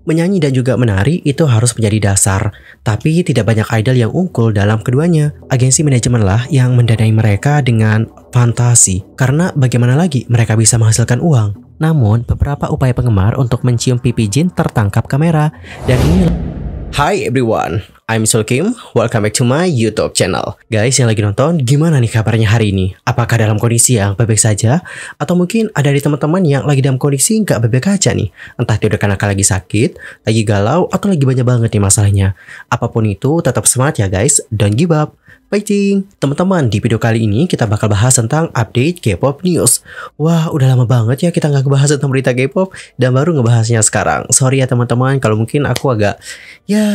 Menyanyi dan juga menari itu harus menjadi dasar, tapi tidak banyak idol yang unggul dalam keduanya. Agensi manajemen lah yang mendanai mereka dengan fantasi, karena bagaimana lagi mereka bisa menghasilkan uang. Namun, beberapa upaya penggemar untuk mencium pipi Jin tertangkap kamera, dan ini... Hi everyone, I'm Sul Kim, welcome back to my YouTube channel. Guys yang lagi nonton, gimana nih kabarnya hari ini? Apakah dalam kondisi yang baik-baik saja? Atau mungkin ada di teman-teman yang lagi dalam kondisi nggak baik-baik aja nih? Entah itu karena lagi sakit, lagi galau, atau lagi banyak banget nih masalahnya. Apapun itu, tetap semangat ya guys, don't give up. Fighting! Teman-teman, di video kali ini kita bakal bahas tentang update K-pop news. Wah, udah lama banget ya kita nggak ngebahas tentang berita K-pop dan baru ngebahasnya sekarang. Sorry ya teman-teman, kalau mungkin aku agak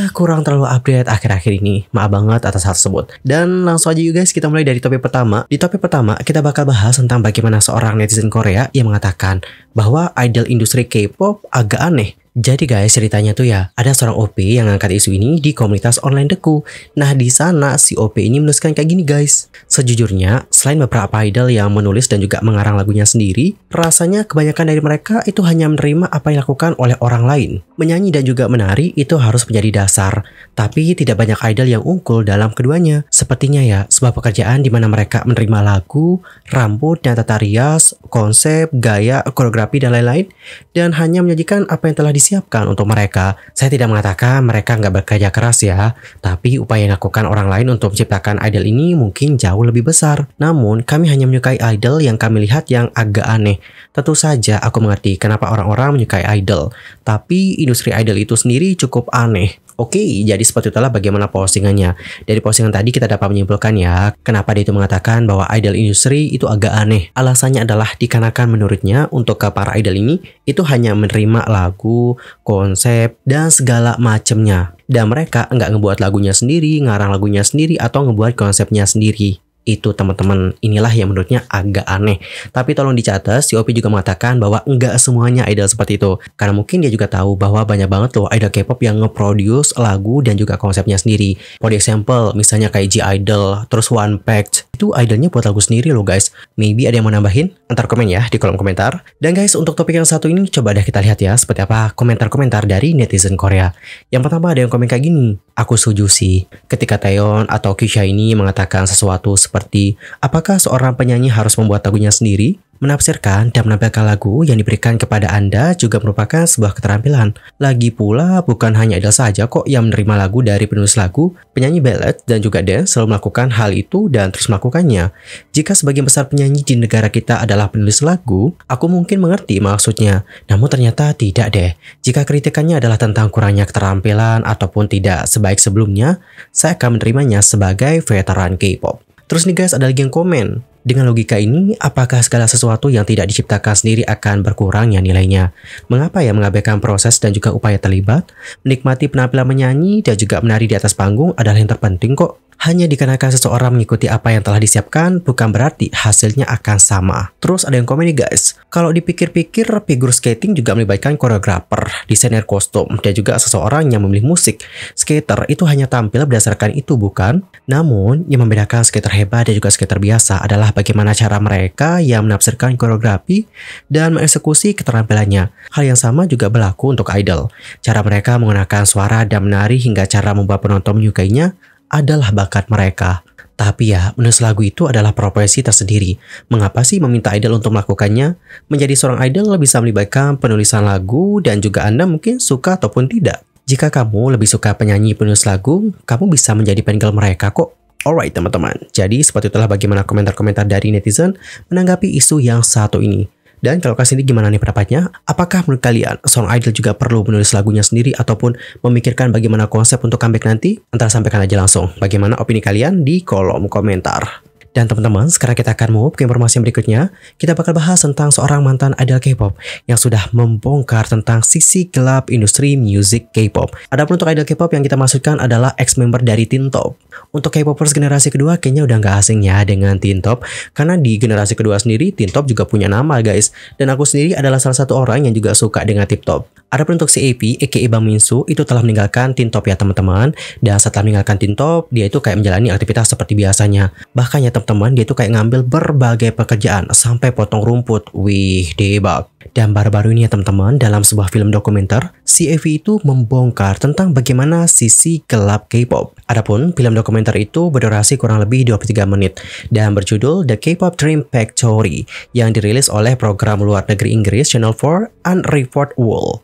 kurang terlalu update akhir-akhir ini. Maaf banget atas hal tersebut. Dan langsung aja guys, kita mulai dari topik pertama. Di topik pertama, kita bakal bahas tentang bagaimana seorang netizen Korea yang mengatakan bahwa idol industri K-pop agak aneh. Jadi guys, ceritanya tuh ya, ada seorang OP yang ngangkat isu ini di komunitas online Deku. Nah, di sana si OP ini menuliskan kayak gini guys. Sejujurnya, selain beberapa idol yang menulis dan juga mengarang lagunya sendiri, rasanya kebanyakan dari mereka itu hanya menerima apa yang dilakukan oleh orang lain. Menyanyi dan juga menari itu harus menjadi dasar, tapi tidak banyak idol yang unggul dalam keduanya. Sepertinya ya, sebuah pekerjaan di mana mereka menerima lagu, rambut dan tata rias, konsep, gaya, koreografi dan lain-lain, dan hanya menyajikan apa yang telah disiapkan untuk mereka. Saya tidak mengatakan mereka nggak bekerja keras ya, tapi upaya yang dilakukan orang lain untuk menciptakan idol ini mungkin jauh lebih besar. Namun, kami hanya menyukai idol yang kami lihat yang agak aneh. Tentu saja aku mengerti kenapa orang-orang menyukai idol, tapi industri idol itu sendiri cukup aneh. Oke, jadi seperti itulah bagaimana postingannya. Dari postingan tadi kita dapat menyimpulkan ya, kenapa dia itu mengatakan bahwa idol industri itu agak aneh. Alasannya adalah dikarenakan menurutnya untuk ke para idol ini itu hanya menerima lagu, konsep, dan segala macamnya. Dan mereka nggak ngebuat lagunya sendiri, ngarang lagunya sendiri, atau ngebuat konsepnya sendiri. Itu teman-teman, inilah yang menurutnya agak aneh. Tapi tolong dicatat, si OP juga mengatakan bahwa enggak semuanya idol seperti itu. Karena mungkin dia juga tahu bahwa banyak banget loh idol K-pop yang nge-produce lagu dan juga konsepnya sendiri. For example, misalnya kayak G-Idol, terus One Pact. Itu idolnya buat lagu sendiri loh guys. Maybe ada yang mau nambahin? Antar komen ya di kolom komentar. Dan guys, untuk topik yang satu ini coba deh kita lihat ya seperti apa komentar-komentar dari netizen Korea. Yang pertama ada yang komen kayak gini. Aku setuju sih ketika Taeyeon atau Kisha ini mengatakan sesuatu seperti apakah seorang penyanyi harus membuat lagunya sendiri? Menafsirkan dan menampilkan lagu yang diberikan kepada Anda juga merupakan sebuah keterampilan. Lagi pula, bukan hanya idol saja kok yang menerima lagu dari penulis lagu, penyanyi ballad dan juga dance selalu melakukan hal itu dan terus melakukannya. Jika sebagian besar penyanyi di negara kita adalah penulis lagu, aku mungkin mengerti maksudnya. Namun ternyata tidak deh. Jika kritikannya adalah tentang kurangnya keterampilan ataupun tidak sebaik sebelumnya, saya akan menerimanya sebagai veteran K-pop. Terus nih guys, ada lagi yang komen. Dengan logika ini, apakah segala sesuatu yang tidak diciptakan sendiri akan berkurang ya nilainya? Mengapa ya mengabaikan proses dan juga upaya terlibat? Menikmati penampilan menyanyi dan juga menari di atas panggung adalah yang terpenting kok. Hanya dikarenakan seseorang mengikuti apa yang telah disiapkan, bukan berarti hasilnya akan sama. Terus ada yang komen nih guys, kalau dipikir-pikir figure skating juga melibatkan koreografer, desainer kostum, dan juga seseorang yang memilih musik. Skater itu hanya tampil berdasarkan itu bukan? Namun, yang membedakan skater hebat dan juga skater biasa adalah bagaimana cara mereka yang menafsirkan koreografi dan mengeksekusi keterampilannya. Hal yang sama juga berlaku untuk idol. Cara mereka menggunakan suara dan menari hingga cara membuat penonton menyukainya adalah bakat mereka. Tapi ya, menulis lagu itu adalah profesi tersendiri. Mengapa sih meminta idol untuk melakukannya? Menjadi seorang idol bisa melibatkan penulisan lagu dan juga Anda mungkin suka ataupun tidak. Jika kamu lebih suka penyanyi penulis lagu, kamu bisa menjadi penggal mereka kok. Alright teman-teman, jadi seperti itulah bagaimana komentar-komentar dari netizen menanggapi isu yang satu ini. Dan kalau kalian sendiri gimana nih pendapatnya? Apakah menurut kalian seorang idol juga perlu menulis lagunya sendiri ataupun memikirkan bagaimana konsep untuk comeback nanti? Antara sampaikan aja langsung bagaimana opini kalian di kolom komentar. Dan teman-teman, sekarang kita akan move ke informasi yang berikutnya. Kita bakal bahas tentang seorang mantan idol K-pop yang sudah membongkar tentang sisi gelap industri music K-pop. Adapun untuk idol K-pop yang kita maksudkan adalah ex-member dari Teen Top. Untuk K-popers generasi kedua kayaknya udah nggak asing ya dengan Teen Top, karena di generasi kedua sendiri Teen Top juga punya nama guys. Dan aku sendiri adalah salah satu orang yang juga suka dengan Teen Top. Adapun untuk si AP, aka Bang Minsu, itu telah meninggalkan Teen Top ya teman-teman. Dan setelah meninggalkan Teen Top, dia itu kayak menjalani aktivitas seperti biasanya. Bahkan ya teman-teman, dia tuh kayak ngambil berbagai pekerjaan sampai potong rumput. Wih, debak. Dan baru-baru ini ya teman-teman, dalam sebuah film dokumenter, si Evi itu membongkar tentang bagaimana sisi gelap K-pop. Adapun film dokumenter itu berdurasi kurang lebih 23 menit dan berjudul The K-pop Dream Factory yang dirilis oleh program luar negeri Inggris Channel 4 Unreported World.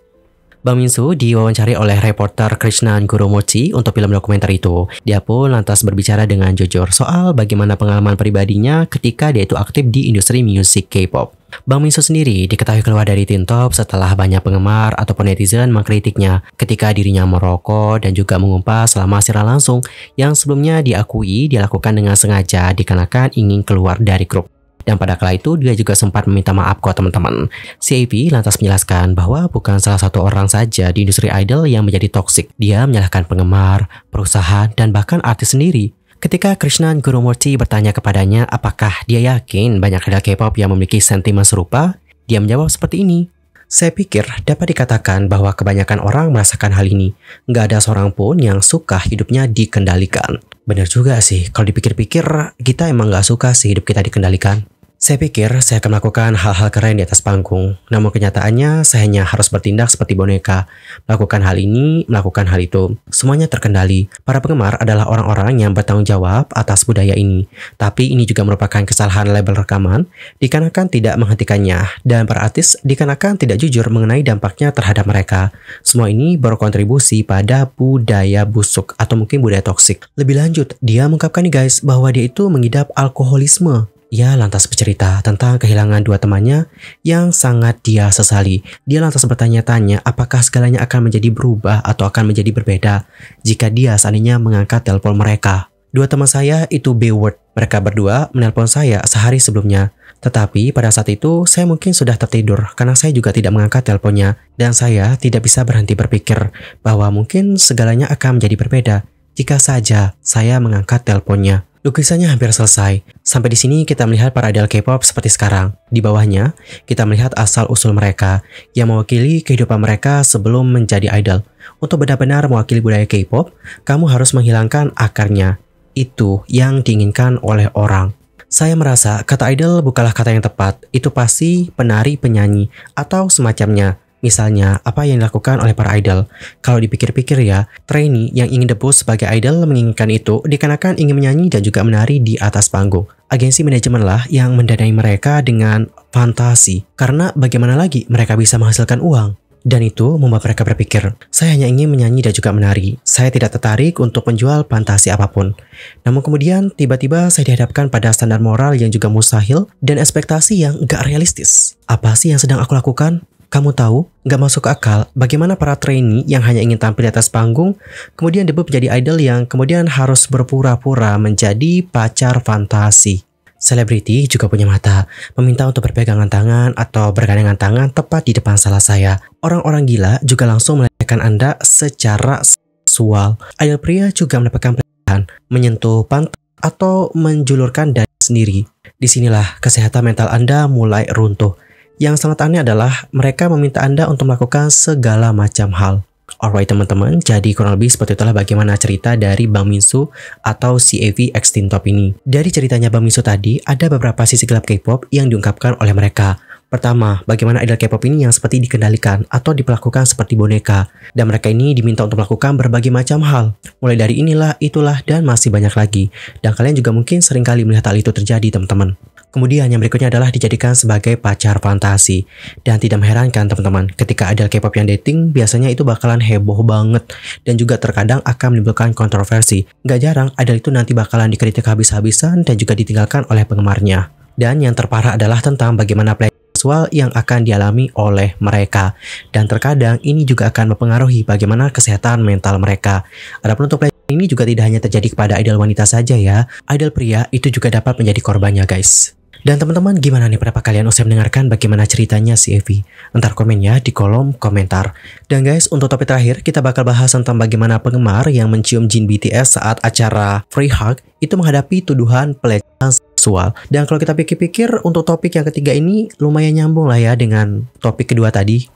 Bang Minsu diwawancari oleh reporter Krishnan Gurumurthy untuk film dokumenter itu. Dia pun lantas berbicara dengan jujur soal bagaimana pengalaman pribadinya ketika dia itu aktif di industri musik K-pop. Bang Minsu sendiri diketahui keluar dari Teen Top setelah banyak penggemar ataupun netizen mengkritiknya ketika dirinya merokok dan juga mengumpas selama siaran langsung yang sebelumnya diakui dilakukan dengan sengaja dikarenakan ingin keluar dari grup. Dan pada kala itu dia juga sempat meminta maaf kok teman-teman. Si Evi lantas menjelaskan bahwa bukan salah satu orang saja di industri idol yang menjadi toksik. Dia menyalahkan penggemar, perusahaan, dan bahkan artis sendiri. Ketika Krishnan Gurumurthy bertanya kepadanya apakah dia yakin banyak idol K-pop yang memiliki sentimen serupa, dia menjawab seperti ini. Saya pikir dapat dikatakan bahwa kebanyakan orang merasakan hal ini. Nggak ada seorang pun yang suka hidupnya dikendalikan. Bener juga sih, kalau dipikir-pikir kita emang nggak suka sih hidup kita dikendalikan. Saya pikir saya akan melakukan hal-hal keren di atas panggung, namun kenyataannya saya hanya harus bertindak seperti boneka, melakukan hal ini, melakukan hal itu. Semuanya terkendali. Para penggemar adalah orang-orang yang bertanggung jawab atas budaya ini, tapi ini juga merupakan kesalahan label rekaman dikarenakan tidak menghentikannya, dan para artis dikarenakan tidak jujur mengenai dampaknya terhadap mereka. Semua ini berkontribusi pada budaya busuk atau mungkin budaya toksik. Lebih lanjut, dia mengungkapkan nih guys bahwa dia itu mengidap alkoholisme. Ia lantas bercerita tentang kehilangan dua temannya yang sangat dia sesali. Dia lantas bertanya-tanya apakah segalanya akan menjadi berubah atau akan menjadi berbeda jika dia seandainya mengangkat telepon mereka. Dua teman saya itu B-word. Mereka berdua menelpon saya sehari sebelumnya. Tetapi pada saat itu saya mungkin sudah tertidur karena saya juga tidak mengangkat teleponnya. Dan saya tidak bisa berhenti berpikir bahwa mungkin segalanya akan menjadi berbeda jika saja saya mengangkat teleponnya. Lukisannya hampir selesai. Sampai di sini kita melihat para idol K-pop seperti sekarang. Di bawahnya, kita melihat asal-usul mereka yang mewakili kehidupan mereka sebelum menjadi idol. Untuk benar-benar mewakili budaya K-pop, kamu harus menghilangkan akarnya. Itu yang diinginkan oleh orang. Saya merasa kata idol bukanlah kata yang tepat. Itu pasti penari, penyanyi, atau semacamnya. Misalnya, apa yang dilakukan oleh para idol. Kalau dipikir-pikir ya, trainee yang ingin debut sebagai idol menginginkan itu dikarenakan ingin menyanyi dan juga menari di atas panggung. Agensi manajemen lah yang mendanai mereka dengan fantasi. Karena bagaimana lagi mereka bisa menghasilkan uang. Dan itu membuat mereka berpikir, saya hanya ingin menyanyi dan juga menari. Saya tidak tertarik untuk menjual fantasi apapun. Namun kemudian tiba-tiba saya dihadapkan pada standar moral yang juga mustahil dan ekspektasi yang gak realistis. Apa sih yang sedang aku lakukan? Kamu tahu, gak masuk akal bagaimana para trainee yang hanya ingin tampil di atas panggung, kemudian debut menjadi idol yang kemudian harus berpura-pura menjadi pacar fantasi. Selebriti juga punya mata, meminta untuk berpegangan tangan atau bergandengan tangan tepat di depan salah saya. Orang-orang gila juga langsung melecehkan Anda secara seksual. Idol pria juga mendapatkan pelecehan, menyentuh pantat atau menjulurkan dada sendiri. Disinilah kesehatan mental Anda mulai runtuh. Yang sangat aneh adalah mereka meminta Anda untuk melakukan segala macam hal. Alright teman-teman, jadi kurang lebih seperti itulah bagaimana cerita dari Bang Minsu atau si Evi X Teen Top ini. Dari ceritanya Bang Minsu tadi, ada beberapa sisi gelap K-pop yang diungkapkan oleh mereka. Pertama, bagaimana idol K-pop ini yang seperti dikendalikan atau diperlakukan seperti boneka. Dan mereka ini diminta untuk melakukan berbagai macam hal. Mulai dari inilah, itulah, dan masih banyak lagi. Dan kalian juga mungkin seringkali melihat hal itu terjadi teman-teman. Kemudian yang berikutnya adalah dijadikan sebagai pacar fantasi. Dan tidak mengherankan teman-teman, ketika idol K-pop yang dating, biasanya itu bakalan heboh banget. Dan juga terkadang akan menimbulkan kontroversi. Gak jarang, idol itu nanti bakalan dikritik habis-habisan dan juga ditinggalkan oleh penggemarnya. Dan yang terparah adalah tentang bagaimana pelecehan seksual yang akan dialami oleh mereka. Dan terkadang ini juga akan mempengaruhi bagaimana kesehatan mental mereka. Adapun untuk pelecehan ini juga tidak hanya terjadi kepada idol wanita saja ya. Idol pria itu juga dapat menjadi korbannya guys. Dan teman-teman gimana nih pendapat kalian usai mendengarkan bagaimana ceritanya si Evi? Entar komen ya di kolom komentar. Dan guys, untuk topik terakhir kita bakal bahas tentang bagaimana penggemar yang mencium Jin BTS saat acara Free Hug itu menghadapi tuduhan pelecehan seksual. Dan kalau kita pikir-pikir untuk topik yang ketiga ini lumayan nyambung lah ya dengan topik kedua tadi.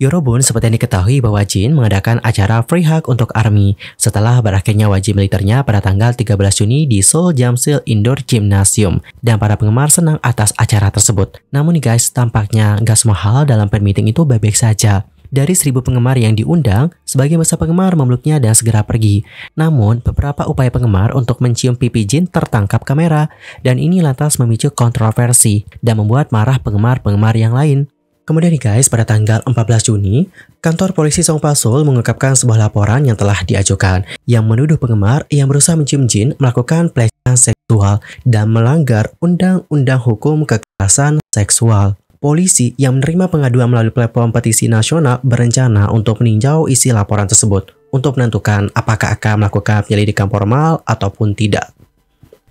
Yorobun seperti yang diketahui bahwa Jin mengadakan acara free hug untuk ARMY setelah berakhirnya wajib militernya pada tanggal 13 Juni di Seoul Jamsil Indoor Gymnasium, dan para penggemar senang atas acara tersebut. Namun nih guys, tampaknya nggak semua hal dalam fan meeting itu baik-baik saja. Dari 1.000 penggemar yang diundang, sebagian besar penggemar memeluknya dan segera pergi. Namun, beberapa upaya penggemar untuk mencium pipi Jin tertangkap kamera, dan ini lantas memicu kontroversi dan membuat marah penggemar-penggemar yang lain. Kemudian nih guys, pada tanggal 14 Juni, kantor polisi Songpa Seoul mengungkapkan sebuah laporan yang telah diajukan yang menuduh penggemar yang berusaha mencium Jin melakukan pelecehan seksual dan melanggar undang-undang hukum kekerasan seksual. Polisi yang menerima pengaduan melalui platform petisi nasional berencana untuk meninjau isi laporan tersebut untuk menentukan apakah akan melakukan penyelidikan formal ataupun tidak.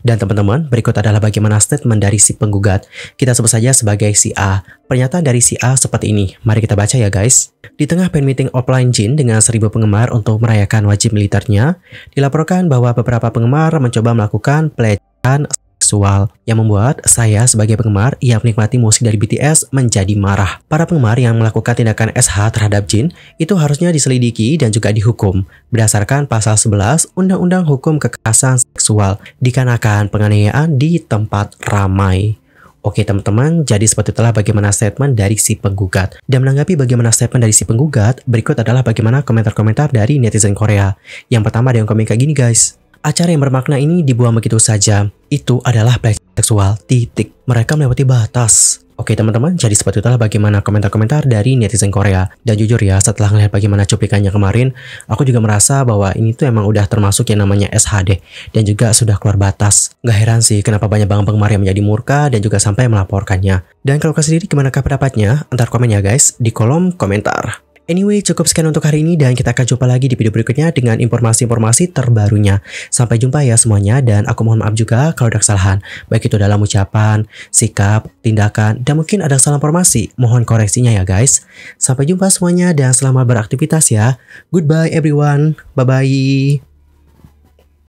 Dan teman-teman, berikut adalah bagaimana statement dari si penggugat. Kita sebut saja sebagai si A. Pernyataan dari si A seperti ini. Mari kita baca ya guys. Di tengah fan meeting offline Jin dengan 1.000 penggemar untuk merayakan wajib militernya, dilaporkan bahwa beberapa penggemar mencoba melakukan pelecehan seksual yang membuat saya sebagai penggemar yang menikmati musik dari BTS menjadi marah. Para penggemar yang melakukan tindakan SH terhadap Jin itu harusnya diselidiki dan juga dihukum berdasarkan pasal 11 Undang-Undang Hukum Kekerasan Seksual dikarenakan penganiayaan di tempat ramai. Oke teman-teman, jadi seperti itulah bagaimana statement dari si penggugat. Dan menanggapi bagaimana statement dari si penggugat, berikut adalah bagaimana komentar-komentar dari netizen Korea. Yang pertama ada yang komen kayak gini guys. Acara yang bermakna ini dibuang begitu saja. Itu adalah pelecehan seksual, titik. Mereka melewati batas. Oke teman-teman, jadi seperti itulah bagaimana komentar-komentar dari netizen Korea. Dan jujur ya, setelah melihat bagaimana cuplikannya kemarin, aku juga merasa bahwa ini tuh emang udah termasuk yang namanya SHD. Dan juga sudah keluar batas. Gak heran sih kenapa banyak banget penggemar yang menjadi murka dan juga sampai melaporkannya. Dan kalau kalian sendiri gimanakah pendapatnya? Antar komen ya guys, di kolom komentar. Anyway, cukup sekian untuk hari ini dan kita akan jumpa lagi di video berikutnya dengan informasi-informasi terbarunya. Sampai jumpa ya semuanya, dan aku mohon maaf juga kalau ada kesalahan, baik itu dalam ucapan, sikap, tindakan, dan mungkin ada salah informasi. Mohon koreksinya ya guys. Sampai jumpa semuanya dan selamat beraktivitas ya. Goodbye everyone. Bye-bye.